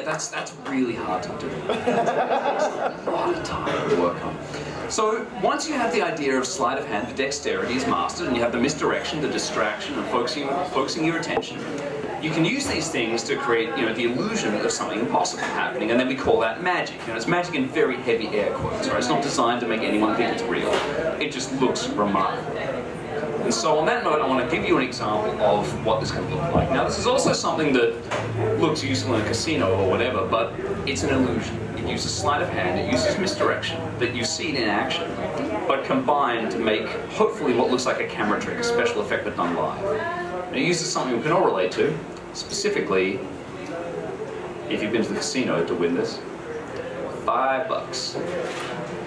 yeah, that's really hard to do. It's a lot of time to work on. So once you have the idea of sleight of hand, the dexterity is mastered, and you have the misdirection, the distraction, and focusing your attention, you can use these things to create, the illusion of something impossible happening, and then we call that magic. It's magic in very heavy air quotes, right? It's not designed to make anyone think it's real. It just looks remarkable. And so on that note, I want to give you an example of what this can look like. Now, this is also something that looks useful in a casino or whatever, but it's an illusion. It uses sleight of hand, it uses misdirection, that you see it in action, but combined to make, hopefully, what looks like a camera trick, a special effect but done live. And it uses something we can all relate to, specifically, if you've been to the casino to win this, $5.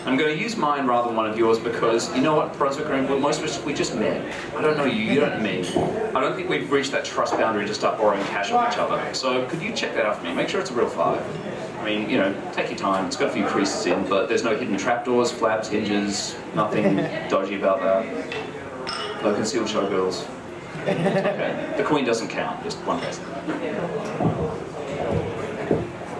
I'm going to use mine rather than one of yours because, you know what, Brunswick, most of us, we just met. I don't know you, you don't know me. I don't think we've reached that trust boundary to start borrowing cash off each other. So could you check that out for me? Make sure it's a real 5. I mean, take your time. It's got a few creases in, but there's no hidden trapdoors, flaps, hinges, nothing dodgy about that. No concealed showgirls. Okay. The Queen doesn't count, just one person.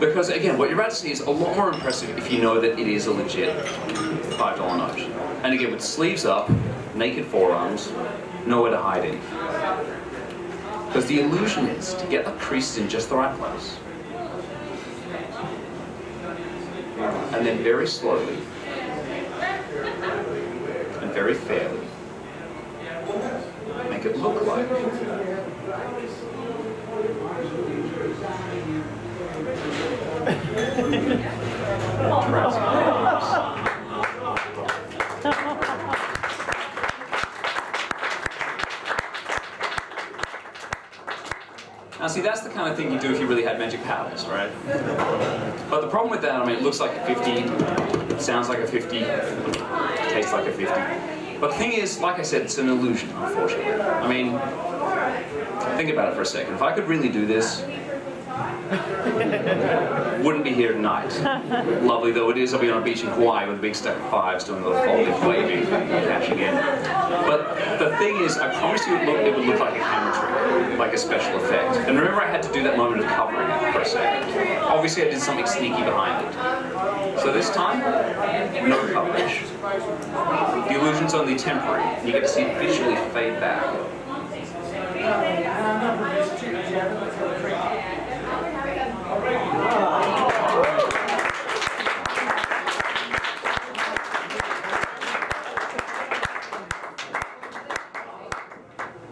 Because again, what you're about to see is a lot more impressive if you know that it is a legit $5 note. And again, with sleeves up, naked forearms, nowhere to hide in. Because the illusion is to get the creases in just the right place. And then very slowly, and very fairly, make it look like Now see, that's the kind of thing you do if you really had magic powers, right? But the problem with that, I mean, it looks like a 50, it sounds like a 50, tastes like a 50. But the thing is, like I said, it's an illusion, unfortunately. I mean, think about it for a second. If I could really do this, wouldn't be here tonight. Lovely though it is, I'll be on a beach in Hawaii with a big stack of 5s doing a little folding, waving, cashing in. But the thing is, I promise you it would look like a camera trick, like a special effect. And remember, I had to do that moment of covering it for a second. Obviously I did something sneaky behind it. So this time, no coverage. The illusion's only temporary, and you get to see it visually fade back.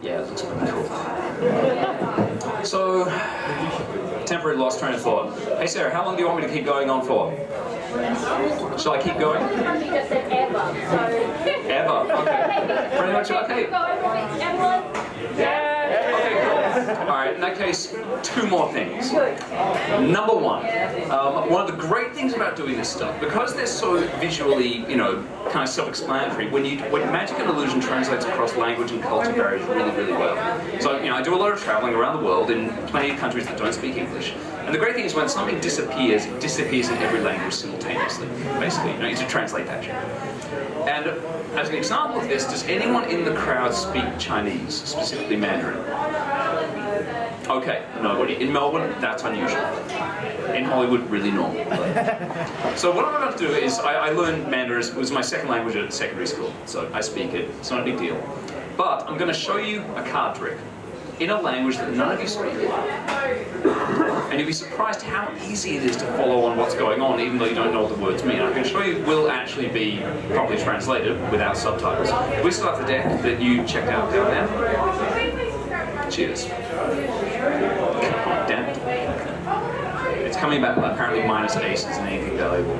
Yeah, it looks pretty cool. So, temporary lost train of thought. Hey Sarah, how long do you want me to keep going on for? Shall I keep going? Ever? Okay. Pretty much, okay. Alright, in that case, 2 more things. Number 1, one of the great things about doing this stuff, because they're so visually, kind of self-explanatory, when magic and illusion translates across language and culture barriers really, really well. So, I do a lot of traveling around the world in plenty of countries that don't speak English. And the great thing is when something disappears, it disappears in every language simultaneously, basically. You need to translate that shit. And as an example of this, does anyone in the crowd speak Chinese, specifically Mandarin? Okay, nobody. In Melbourne, that's unusual. In Hollywood, really normal. So what I'm about to do is, I learned Mandarin, it was my second language at secondary school, so I speak it, it's not a big deal. But I'm going to show you a card trick in a language that none of you speak. And you'll be surprised how easy it is to follow on what's going on, even though you don't know what the words mean. I can show you will actually be properly translated without subtitles. We still have the deck that you checked out down there. Cheers. Damn it. It's coming back apparently minus aces and anything valuable.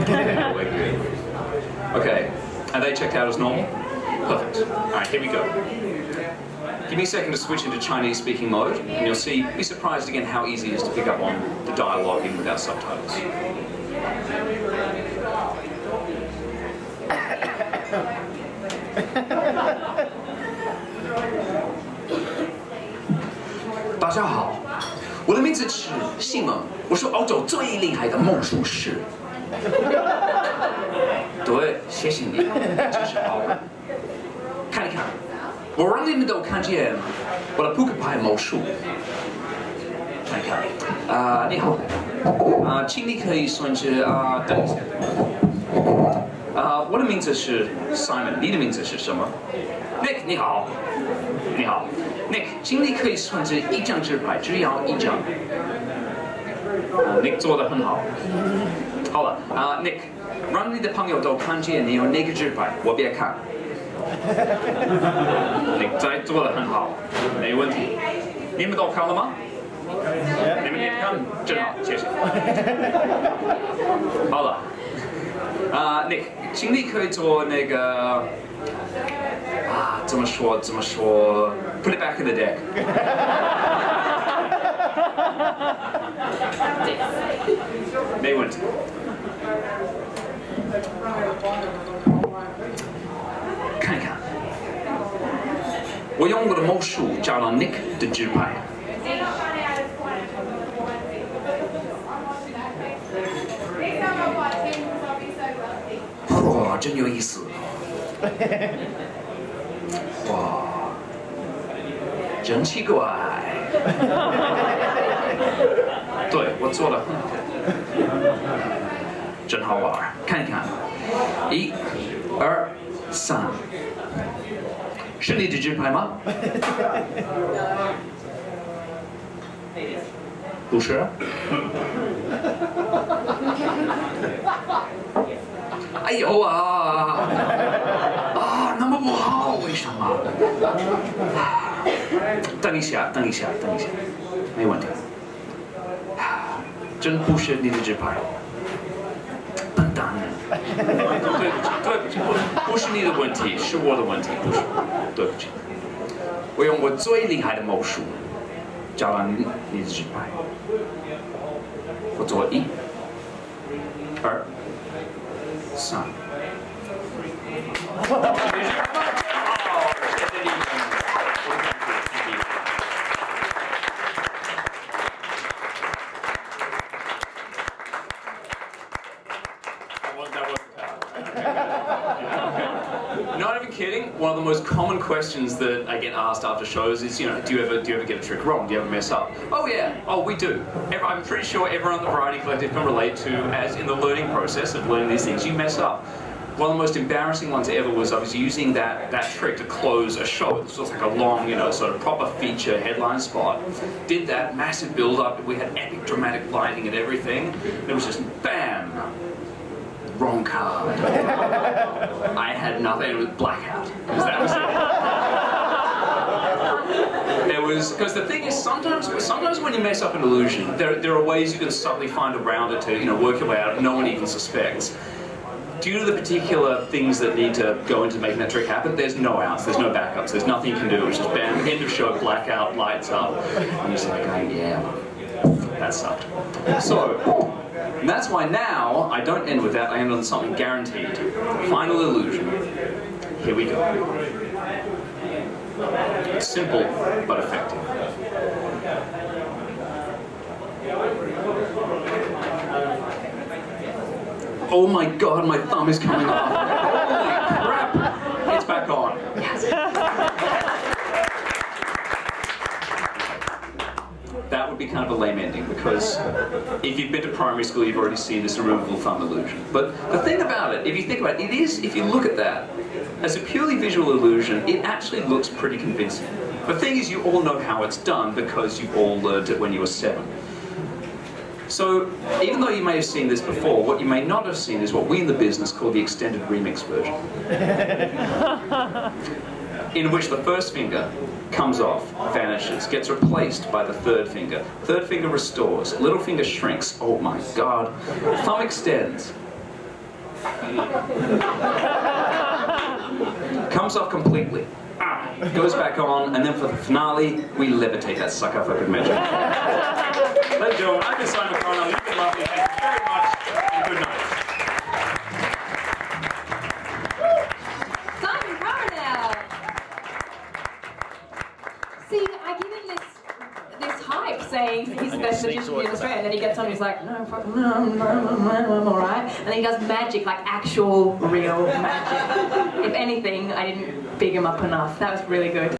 Yeah, we're good. Okay, are they checked out as normal? Perfect. Alright, here we go. Give me a second to switch into Chinese speaking mode, and you'll be surprised again how easy it is to pick up on the dialogue in without subtitles. 大家好，我的名字是西蒙，我是欧洲最厉害的魔术师。对，谢谢你，真是好。看一看，我让你们都看见我的扑克牌魔术。看看。你好，请你可以算是等一下。我的名字是 Simon， 你的名字是什么 ？Nick， 你好，你好 ，Nick， 请你可以算是一张纸牌，只要一张。Nick 做得很好。好了，Nick， 让你的朋友都看见你有那个纸牌，我别看。Nick 再做得很好，没问题。你们都看了吗？你们也看，真好，谢谢。好了，Nick， 请你可以做那个怎么说？Put it back in the deck。没问题。看一看，我用我的魔术找到 Nick 的纸牌。哇，真有意思。哇，真奇怪。对，我做得很好，真好玩。看一看，1、2、3，是你的纸牌吗？不是。哎呦那么不好，为什么？等一下，没问题。真不是你的纸牌，笨蛋！对不起，不是你的问题，是我的问题，不是，对不起。我用我最厉害的魔术找到你的纸牌，我做1、2、3。Not even kidding. One of the most common questions that I get asked after shows is, do you ever get a trick wrong? Do you ever mess up? Oh yeah. Oh, we do. I'm pretty sure everyone at the Variety Collective can relate to, as in the learning process of learning these things, you mess up. One of the most embarrassing ones ever was I was using that trick to close a show. This was like a long, sort of proper feature headline spot. Did that massive build-up. We had epic dramatic lighting and everything. And it was just bam. Wrong card. I had nothing. It was blackout. Because that was it. There was, because the thing is, sometimes when you mess up an illusion, there are ways you can subtly find around it to work your way out. No one even suspects. Due to the particular things that need to go into making that trick happen, there's no outs, there's no backups, there's nothing you can do. It's just bam, end of show, blackout, lights up. And you're just like going, yeah, that sucked. So. And that's why now, I don't end with that, I end on something guaranteed. Final illusion. Here we go. Simple, but effective. Oh my god, my thumb is coming off. Holy crap! It's back on. Yes. That would be kind of a lame ending, because if you've been to primary school, you've already seen this removable thumb illusion. But the thing about it, if you think about it, if you look at that, as a purely visual illusion, it actually looks pretty convincing. The thing is, you all know how it's done because you've all learned it when you were 7. So, even though you may have seen this before, what you may not have seen is what we in the business call the extended remix version. In which the first finger comes off, vanishes, gets replaced by the third finger. Third finger restores, little finger shrinks, oh my god. Thumb extends. Comes off completely. Goes back on, and then for the finale, we levitate that sucker if I could measure. Ladies and gentlemen, I've been Simon Coronel, you've been lovely, thank you very much, and good night. Simon Coronel! See, I give him this hype saying he's the best magician in Australia, and then he gets on and he's like, no, fucking no, I'm alright. And then he does magic, like actual, real magic. If anything, I didn't big him up enough. That was really good.